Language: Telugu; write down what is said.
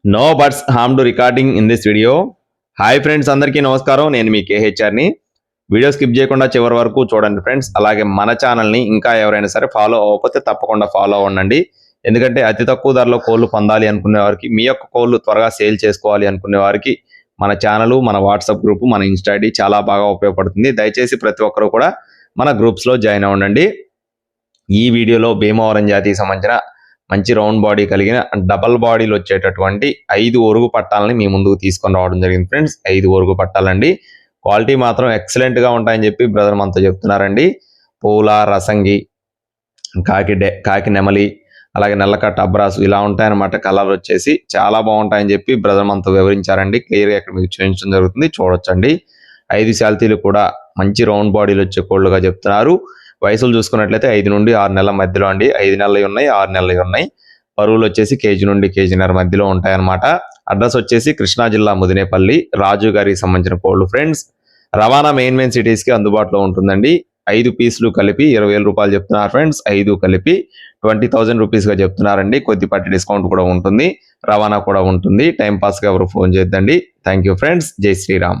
No buts harm to recording in this video. Hi friends, అందరికీ నమస్కారం. నేను మీ కేహెచ్ఆర్ని. వీడియో స్కిప్ చేయకుండా చివరి వరకు చూడండి ఫ్రెండ్స్. అలాగే మన ఛానల్ని ఇంకా ఎవరైనా సరే ఫాలో అవ్వకపోతే తప్పకుండా ఫాలో అవ్వండి. ఎందుకంటే అతి తక్కువ ధరలో కోళ్ళు పొందాలి అనుకునే వారికి, మీ యొక్క కోళ్ళు త్వరగా సేల్ చేసుకోవాలి అనుకునే వారికి మన ఛానల్, మన వాట్సాప్ గ్రూప్, మన ఇన్స్టా ఐడి చాలా బాగా ఉపయోగపడుతుంది. దయచేసి ప్రతి ఒక్కరు కూడా మన గ్రూప్స్లో జాయిన్ అవ్వండి. ఈ వీడియోలో భీమవరం జాతికి సంబంధించిన మంచి రౌండ్ బాడీ కలిగిన డబల్ బాడీలు వచ్చేటటువంటి 5 ఒరుగు పట్టాలని మీ ముందుకు తీసుకొని రావడం జరిగింది ఫ్రెండ్స్. 5 ఒరుగు పట్టాలండి. క్వాలిటీ మాత్రం ఎక్సలెంట్గా ఉంటాయని చెప్పి బ్రదర్ మనతో చెప్తున్నారండి. పూల, రసంగి, కాకి నెమలి, అలాగే నల్లకట్ట అబ్రాసు ఇలా ఉంటాయన్నమాట. కలర్ వచ్చేసి చాలా బాగుంటాయని చెప్పి బ్రదర్ మనతో వివరించారండి. క్లియర్గా ఇక్కడ మీకు చూపించడం జరుగుతుంది, చూడొచ్చండి. 5 శాల్తీలు కూడా మంచి రౌండ్ బాడీలు వచ్చే కోళ్ళుగా చెప్తున్నారు. వయసులు చూసుకున్నట్లయితే 5 నుండి 6 నెలల మధ్యలో అండి. 5 నెలలు ఉన్నాయి, 6 నెలలు ఉన్నాయి. బరువులు వచ్చేసి కేజీ నుండి కేజీన్నర మధ్యలో ఉంటాయన్నమాట. అడ్రస్ వచ్చేసి కృష్ణా జిల్లా ముదినేపల్లి, రాజు గారికి సంబంధించిన కోళ్ళు ఫ్రెండ్స్. రవాణా మెయిన్ సిటీస్కి అందుబాటులో ఉంటుందండి. 5 పీసులు కలిపి 20,000 రూపాయలు చెప్తున్నారు ఫ్రెండ్స్. 5 కలిపి 20,000 రూపీస్గా చెప్తున్నారండి. కొద్దిపాటి డిస్కౌంట్ కూడా ఉంటుంది, రవాణా కూడా ఉంటుంది. టైం పాస్గా ఎవరు ఫోన్ చేద్దండి. Thank you friends. జై శ్రీరామ్.